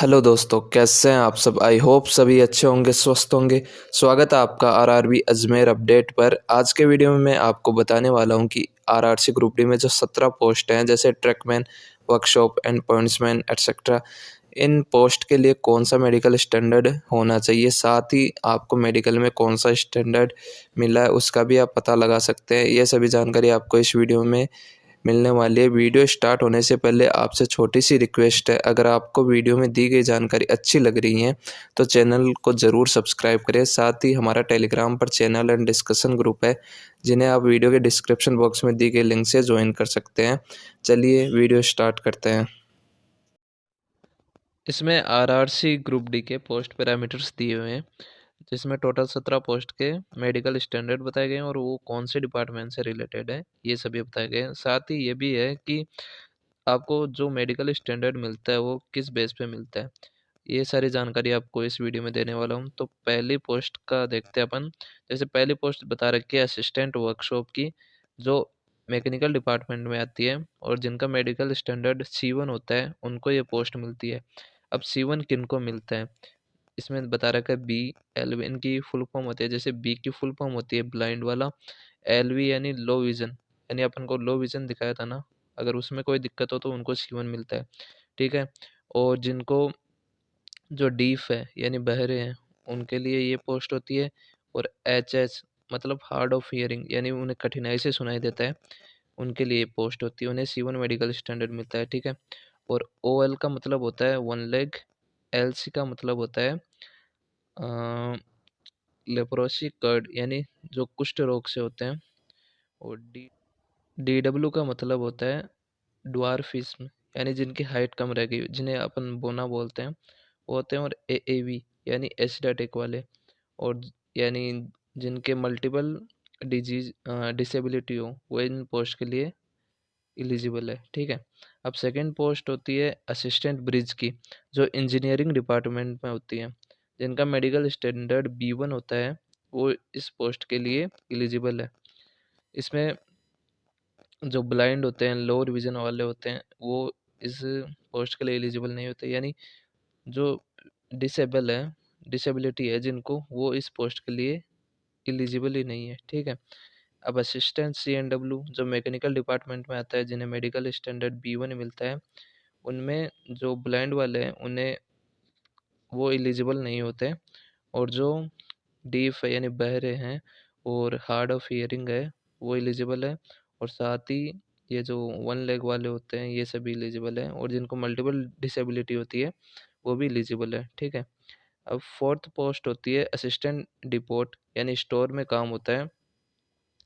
Hello दोस्तों, कैसे हैं आप सब। आई होप सभी अच्छे होंगे, स्वस्थ होंगे। स्वागत है आपका आरआरबी अजमेर अपडेट पर। आज के वीडियो में मैं आपको बताने वाला हूं कि आरआरसी ग्रुप डी में जो 17 पोस्ट हैं, जैसे trackman, workshop and pointsman etcetera, in post के लिए कौन सा मेडिकल स्टैंडर्ड होना चाहिए, साथ ही आपको मेडिकल में कौन सा स्टैंडर्ड मिला है उसका भी आप पता लगा सकते हैं। ये सभी जानकारी आपको इस वीडियो में मिलने वाली है। वीडियो स्टार्ट होने से पहले आपसे छोटी सी रिक्वेस्ट है, अगर आपको वीडियो में दी गई जानकारी अच्छी लग रही है तो चैनल को ज़रूर सब्सक्राइब करें। साथ ही हमारा टेलीग्राम पर चैनल एंड डिस्कशन ग्रुप है, जिन्हें आप वीडियो के डिस्क्रिप्शन बॉक्स में दी गई लिंक से ज्वाइन कर सकते हैं। चलिए वीडियो स्टार्ट करते हैं। इसमें आरआरसी ग्रुप डी के पोस्ट पैरामीटर्स दिए हुए हैं, जिसमें टोटल 17 पोस्ट के मेडिकल स्टैंडर्ड बताए गए हैं और वो कौन से डिपार्टमेंट से रिलेटेड है ये सभी बताए गए हैं। साथ ही ये भी है कि आपको जो मेडिकल स्टैंडर्ड मिलता है वो किस बेस पे मिलता है, ये सारी जानकारी आपको इस वीडियो में देने वाला हूँ। तो पहली पोस्ट का देखते हैं अपन। जैसे पहली पोस्ट बता रखी है असिस्टेंट वर्कशॉप की, जो मैकेनिकल डिपार्टमेंट में आती है और जिनका मेडिकल स्टैंडर्ड C1 होता है उनको ये पोस्ट मिलती है। अब C1 किन को मिलता है, इसमें बता रखा है BLV, इनकी फुल फॉर्म होती है। जैसे बी की फुल फॉर्म होती है ब्लाइंड वाला, LV यानी लो विजन, यानी अपन को लो विजन दिखाया था ना, अगर उसमें कोई दिक्कत हो तो उनको C1 मिलता है। ठीक है। और जिनको जो डीफ है यानी बहरे हैं उनके लिए ये पोस्ट होती है। और HS मतलब हार्ड ऑफ हियरिंग, यानी उन्हें कठिनाई से सुनाई देता है, उनके लिए पोस्ट होती है, उन्हें C1 मेडिकल स्टैंडर्ड मिलता है। ठीक है। और OL का मतलब होता है वन लेग, LC का मतलब होता है लेप्रोसी कर्ड, यानी जो कुष्ठ रोग से होते हैं। और DW का मतलब होता है ड्वार्फिज्म, यानी जिनकी हाइट कम रह गई, जिन्हें अपन बोना बोलते हैं, वो होते हैं। और AAV यानी एसिड अटैक वाले, और यानी जिनके मल्टीपल डिजीज डिसेबिलिटी हो, वो इन पोस्ट के लिए एलिजिबल है। ठीक है। अब सेकंड पोस्ट होती है असिस्टेंट ब्रिज की, जो इंजीनियरिंग डिपार्टमेंट में होती है, जिनका मेडिकल स्टैंडर्ड B1 होता है, वो इस पोस्ट के लिए एलिजिबल है। इसमें जो ब्लाइंड होते हैं, लोअर विजन वाले होते हैं, वो इस पोस्ट के लिए एलिजिबल नहीं होते, यानी जो डिसेबल है, डिसेबिलिटी है जिनको, वो इस पोस्ट के लिए एलिजिबल ही नहीं है। ठीक है। अब असिस्टेंट CNW जो मैकेनिकल डिपार्टमेंट में आता है, जिन्हें मेडिकल स्टैंडर्ड B1 मिलता है, उनमें जो ब्लाइंड वाले हैं उन्हें वो एलिजिबल नहीं होते। और जो डीफ है यानी बहरे हैं और हार्ड ऑफ हियरिंग है, वो एलिजिबल है। और साथ ही ये जो वन लेग वाले होते हैं ये सभी एलिजिबल है, और जिनको मल्टीपल डिसेबिलिटी होती है वो भी एलिजिबल है। ठीक है। अब फोर्थ पोस्ट होती है असिस्टेंट डिपोट, यानी स्टोर में काम होता है,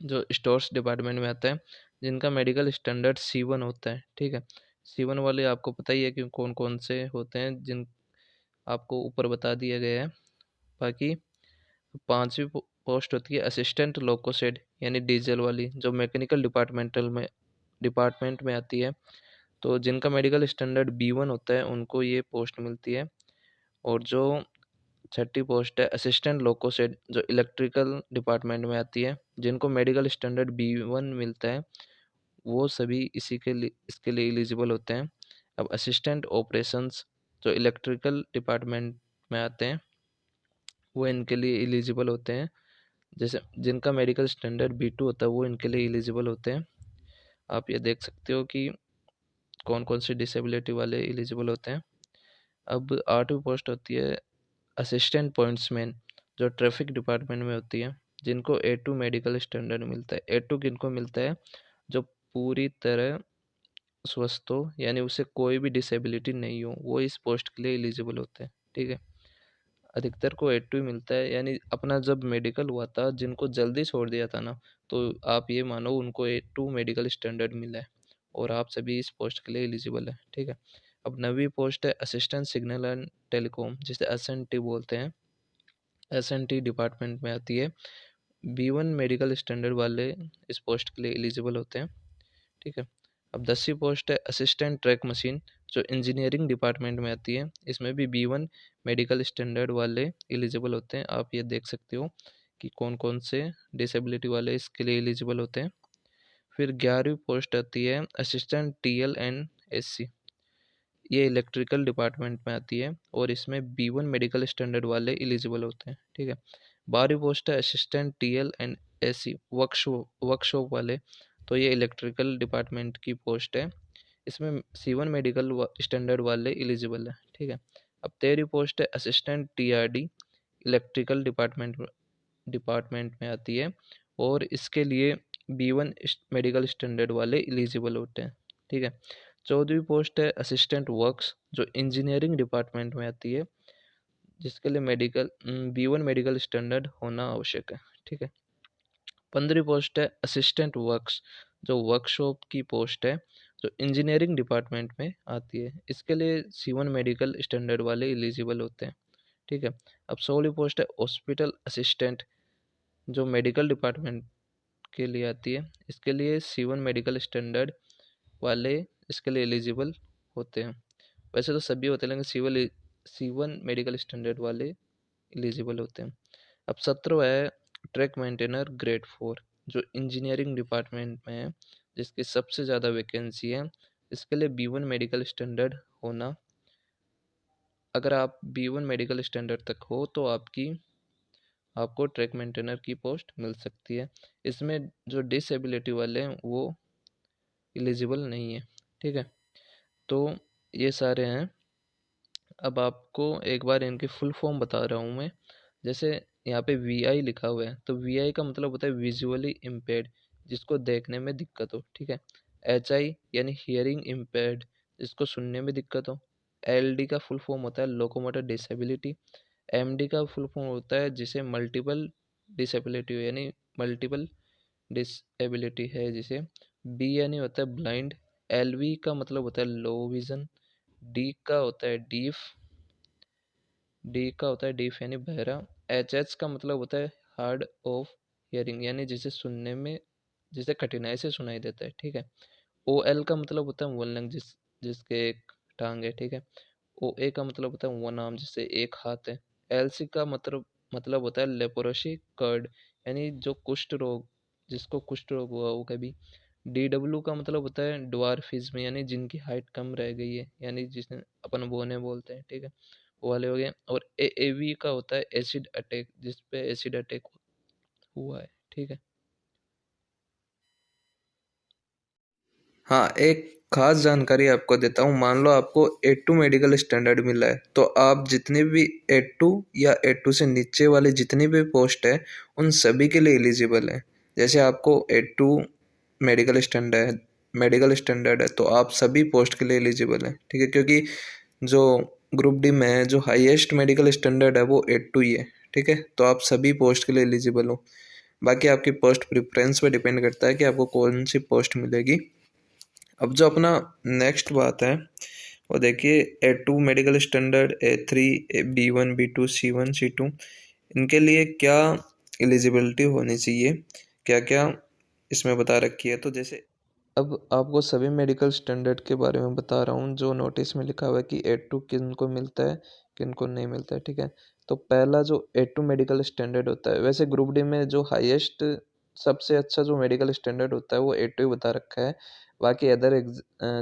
जो स्टोर्स डिपार्टमेंट में आता है, जिनका मेडिकल स्टैंडर्ड C1 होता है। ठीक है। C1 वाले आपको पता ही है कि कौन कौन से होते हैं, जिन आपको ऊपर बता दिया गया है। बाकी पांचवी पोस्ट होती है असिस्टेंट लोकोसेड, यानी डीजल वाली, जो मैकेनिकल डिपार्टमेंट में आती है, तो जिनका मेडिकल स्टैंडर्ड B1 होता है उनको ये पोस्ट मिलती है। और जो छठी पोस्ट है असिस्टेंट लोकोसेड, जो इलेक्ट्रिकल डिपार्टमेंट में आती है, जिनको मेडिकल स्टैंडर्ड B1 मिलता है, वो सभी इसी के लिए इसके लिए एलिजिबल होते हैं। अब असिस्टेंट ऑपरेशंस, जो इलेक्ट्रिकल डिपार्टमेंट में आते हैं, वो इनके लिए एलिजिबल होते हैं। जैसे जिनका मेडिकल स्टैंडर्ड B2 होता है वो इनके लिए एलिजिबल होते हैं। आप ये देख सकते हो कि कौन कौन सी डिसेबिलिटी वाले एलिजिबल होते हैं। अब आठवीं पोस्ट होती है असिस्टेंट पॉइंट्समैन, जो ट्रैफिक डिपार्टमेंट में होती है, जिनको A2 मेडिकल स्टैंडर्ड मिलता है। A2 किनको मिलता है, जो पूरी तरह स्वस्थ हो, यानी उसे कोई भी डिसेबिलिटी नहीं हो, वो इस पोस्ट के लिए एलिजिबल होते हैं। ठीक है। अधिकतर को A2 ही मिलता है, यानी अपना जब मेडिकल हुआ था, जिनको जल्दी छोड़ दिया था ना, तो आप ये मानो उनको A2 मेडिकल स्टैंडर्ड मिला है, और आप सभी इस पोस्ट के लिए एलिजिबल है। ठीक है। अब नवी पोस्ट है असिस्टेंट सिग्नल एंड टेलीकॉम, जिसे SNT बोलते हैं, SNT डिपार्टमेंट में आती है। B1 मेडिकल स्टैंडर्ड वाले इस पोस्ट के लिए एलिजिबल होते हैं। ठीक है। अब 10वीं पोस्ट है असिस्टेंट ट्रैक मशीन, जो इंजीनियरिंग डिपार्टमेंट में आती है, इसमें भी B1 मेडिकल स्टैंडर्ड वाले एलिजिबल होते हैं। आप ये देख सकते हो कि कौन कौन से डिसेबिलिटी वाले इसके लिए एलिजिबल होते हैं। फिर 11वीं पोस्ट आती है असिस्टेंट TL एंड SC, ये इलेक्ट्रिकल डिपार्टमेंट में आती है और इसमें B1 मेडिकल स्टैंडर्ड वाले एलिजिबल होते हैं, ठीक है। 12वीं पोस्ट है assistant TL and AC workshop वाले, तो ये इलेक्ट्रिकल डिपार्टमेंट की पोस्ट है। इसमें C1 मेडिकल स्टैंडर्ड वाले एलिजिबल है, ठीक है। अब 13वीं पोस्ट है असिस्टेंट TRD, इलेक्ट्रिकल डिपार्टमेंट में आती है और इसके लिए B1 मेडिकल स्टैंडर्ड वाले एलिजिबल होते हैं, ठीक है। 14वीं पोस्ट है असिस्टेंट वर्क्स, जो इंजीनियरिंग डिपार्टमेंट में आती है, जिसके लिए B1 मेडिकल स्टैंडर्ड होना आवश्यक है, ठीक है। 15वीं पोस्ट है असिस्टेंट वर्क्स, जो वर्कशॉप की पोस्ट है, जो इंजीनियरिंग डिपार्टमेंट में आती है, इसके लिए C1 मेडिकल स्टैंडर्ड वाले एलिजिबल होते हैं, ठीक है। अब 16वीं पोस्ट है हॉस्पिटल असिस्टेंट, जो मेडिकल डिपार्टमेंट के लिए आती है, इसके लिए C1 मेडिकल स्टैंडर्ड वाले इसके लिए एलिजिबल होते हैं। वैसे तो सभी होते हैं लेकिन C1 मेडिकल स्टैंडर्ड वाले एलिजिबल होते हैं। अब 17वां है ट्रैक मेंटेनर ग्रेड 4, जो इंजीनियरिंग डिपार्टमेंट में है, जिसकी सबसे ज़्यादा वैकेंसी है। इसके लिए B1 मेडिकल स्टैंडर्ड होना, अगर आप B1 मेडिकल स्टैंडर्ड तक हो तो आपको ट्रैक मेंटेनर की पोस्ट मिल सकती है। इसमें जो डिसेबिलिटी वाले हैं वो एलिजिबल नहीं है, ठीक है। तो ये सारे हैं। अब आपको एक बार इनकी फुल फॉर्म बता रहा हूँ मैं। जैसे यहाँ पे VI लिखा हुआ है, तो VI का मतलब होता है विजुअली इम्पेयर्ड, जिसको देखने में दिक्कत हो, ठीक है। HI यानी हियरिंग इम्पेयर्ड, जिसको सुनने में दिक्कत हो। LD का फुल फॉर्म होता है लोकोमोटर डिसेबिलिटी। MD का फुल फॉर्म होता है जिसे मल्टीपल डिसेबिलिटी हो, यानी मल्टीपल डिसेबिलिटी है जिसे। B यानी होता है ब्लाइंड। LV का मतलब होता है लो विजन। D का होता है डीफ। डी का होता है डीफ यानी बहरा। HH का मतलब होता है हार्ड ऑफ हियरिंग, यानी जिसे कठिनाई से सुनाई देता है, ठीक है। OL का मतलब होता है वन लंग, जिसके एक टांग है, ठीक है। OA का मतलब होता है वन आर्म, जिससे एक हाथ है। LC का मतलब होता है लेप्रोसी कर्ड, यानी जो कुष्ठ रोग, जिसको कुष्ठ रोग हुआ हो कभी। DW का मतलब होता है ड्वार्फिज्म, यानी जिनकी हाइट कम रह गई है, यानी जिसने अपन बोने बोलते हैं, ठीक है, वो वाले हो गए। और AAV का होता है एसिड अटैक, जिसपे एसिड अटैक हुआ है, ठीक है। हाँ, एक खास जानकारी आपको देता हूँ। मान लो आपको A2 मेडिकल स्टैंडर्ड मिला है, तो आप जितने भी A2 या A2 से नीचे वाले जितनी भी पोस्ट है, उन सभी के लिए एलिजिबल है। जैसे आपको A2 मेडिकल स्टैंडर्ड है, तो आप सभी पोस्ट के लिए एलिजिबल है, ठीक है। क्योंकि जो ग्रुप डी में है, जो हाईएस्ट मेडिकल स्टैंडर्ड है वो A2 ही है, ठीक है। तो आप सभी पोस्ट के लिए एलिजिबल हो। बाकी आपकी पोस्ट प्रेफरेंस पे डिपेंड करता है कि आपको कौन सी पोस्ट मिलेगी। अब जो अपना नेक्स्ट बात है वो देखिए, A2 medical standard, A3, B1, B2, C1, C2, इनके लिए क्या एलिजिबिलिटी होनी चाहिए, क्या क्या इसमें बता रखी है। तो जैसे अब आपको सभी मेडिकल स्टैंडर्ड के बारे में बता रहा हूँ, जो नोटिस में लिखा हुआ है कि A2 किन को मिलता है, किन को नहीं मिलता है, ठीक है। तो पहला जो A2 मेडिकल स्टैंडर्ड होता है, वैसे ग्रुप डी में जो हाईएस्ट सबसे अच्छा जो मेडिकल स्टैंडर्ड होता है वो A2 ही बता रखा है। बाकी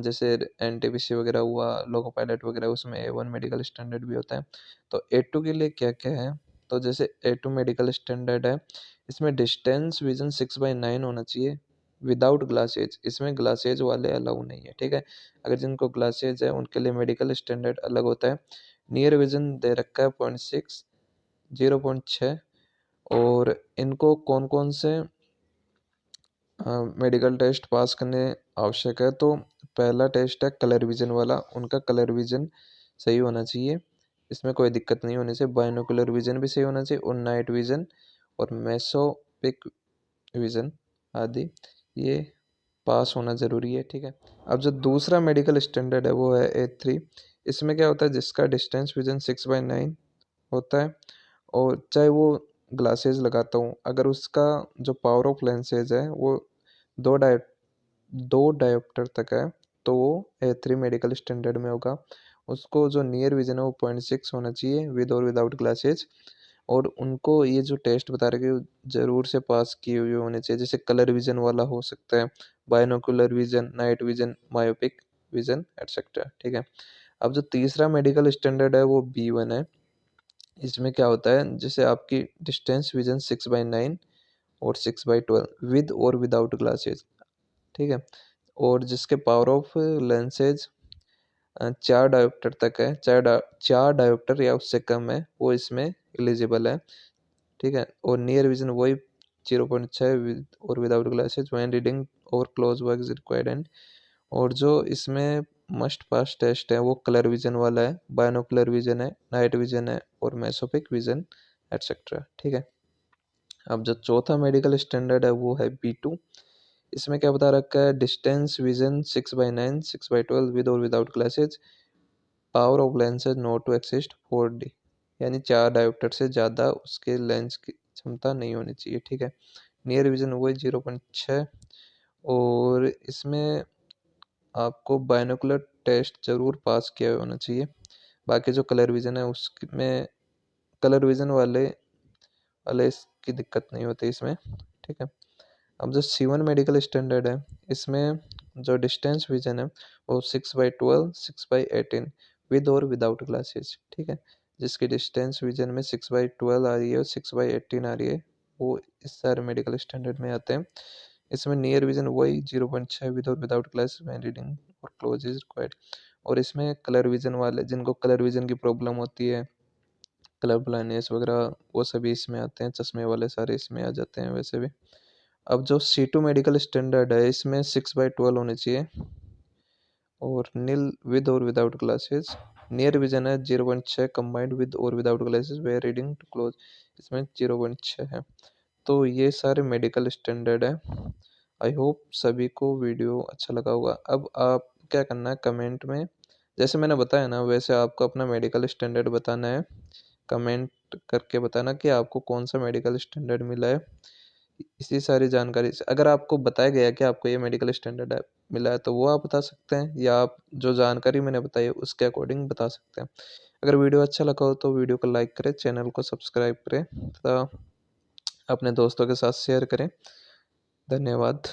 जैसे NTPC वगैरह हुआ, लोको पायलट वगैरह, उसमें A1 मेडिकल स्टैंडर्ड भी होता है। तो A2 के लिए क्या क्या है, तो जैसे A2 मेडिकल स्टैंडर्ड है, इसमें डिस्टेंस विजन 6/9 होना चाहिए विदाउट ग्लासेज। इसमें ग्लासेज वाले अलाउ नहीं है, ठीक है। अगर जिनको ग्लासेज है उनके लिए मेडिकल स्टैंडर्ड अलग होता है। नियर विजन दे रखा है 0.6, 0.6। और इनको कौन कौन से मेडिकल टेस्ट पास करने आवश्यक है, तो पहला टेस्ट है कलर विजन वाला, उनका कलर विजन सही होना चाहिए, इसमें कोई दिक्कत नहीं होनी चाहिए। बाइनोकुलर विजन भी सही होना चाहिए, और नाइट विजन और मेसोपिक विजन आदि ये पास होना ज़रूरी है, ठीक है। अब जो दूसरा मेडिकल स्टैंडर्ड है वो है A3। इसमें क्या होता है, जिसका डिस्टेंस विजन 6/9 होता है, और चाहे वो ग्लासेस लगाता हूँ, अगर उसका जो पावर ऑफ लेंसेज है वो दो डाय दो डायोप्टर तक है, तो वो A3 मेडिकल स्टैंडर्ड में होगा। उसको जो नियर विजन है वो 0.6 होना चाहिए विद और विदाउट ग्लासेज। और उनको ये जो टेस्ट बता रहे कि जरूर से पास किए हुए होने चाहिए, जैसे कलर विजन वाला हो सकता है, binocular vision, night vision, myopic vision etcetera, ठीक है। अब जो तीसरा मेडिकल स्टैंडर्ड है वो B1 है। इसमें क्या होता है, जैसे आपकी डिस्टेंस विजन 6/9 और 6/12 विद और विदाउट ग्लासेस, ठीक है, और जिसके पावर ऑफ लेंसेज 4 डायोप्टर तक है, 4 डायोप्टर या उससे कम है, वो इसमें एलिजिबल है, ठीक है। और नियर विजन वही 0.6 विद और विदाउट ग्लासेस व्हेन रीडिंग और close work is required and. और जो इसमें मस्ट पास टेस्ट है वो कलर विजन वाला है, बायनोकुलर विजन है, नाइट विजन है और मेसोपिक विजन एटसेट्रा, ठीक है। अब जो चौथा मेडिकल स्टैंडर्ड है वो है B2। इसमें क्या बता रखा है, डिस्टेंस विजन 6/9 6/12 विद और without glasses, power of lenses not to exist 4D, यानी 4 डायोप्टर से ज़्यादा उसके लेंस की क्षमता नहीं होनी चाहिए, ठीक है। नियर विजन वही 0.6, और इसमें आपको बायनोकुलर टेस्ट जरूर पास किया होना चाहिए। बाकी जो कलर विजन है उसमें कलर विजन वाले वाले इसकी दिक्कत नहीं होती इसमें, ठीक है। अब जो C1 मेडिकल स्टैंडर्ड है, इसमें जो डिस्टेंस विजन है वो 6/12 6/18 विद और विदाउट ग्लासेस, ठीक है। जिसकी डिस्टेंस विजन में 6/12 आ रही है और 6/18 आ रही है, वो इस सारे मेडिकल स्टैंडर्ड में आते हैं। इसमें नियर विजन वही 0.6 विद और विदाउट ग्लासेस व्हेन रीडिंग और क्लोज इज रिक्वायर्ड। और इसमें कलर विजन वाले, जिनको कलर विजन की प्रॉब्लम होती है, कलर ब्लाइंडनेस वगैरह, वो सभी इसमें आते हैं, चश्मे वाले सारे इसमें आ जाते हैं वैसे भी। अब जो C2 मेडिकल स्टैंडर्ड है, इसमें 6/12 होने चाहिए और नील विद और विदाउट ग्लासेस। नियर विजन है 0.6 कंबाइंड विद और without glasses way reading to close, इसमें 0.6 है। तो ये सारे मेडिकल स्टैंडर्ड है। आई होप सभी को वीडियो अच्छा लगा होगा। अब आप क्या करना है, कमेंट में जैसे मैंने बताया ना वैसे आपको अपना मेडिकल स्टैंडर्ड बताना है। कमेंट करके बताना कि आपको कौन सा मेडिकल स्टैंडर्ड मिला है। इसी सारी जानकारी से अगर आपको बताया गया कि आपको ये मेडिकल स्टैंडर्ड है मिला है तो वो आप बता सकते हैं, या आप जो जानकारी मैंने बताई है उसके अकॉर्डिंग बता सकते हैं। अगर वीडियो अच्छा लगा हो तो वीडियो को लाइक करें, चैनल को सब्सक्राइब करें तथा अपने दोस्तों के साथ शेयर करें। धन्यवाद।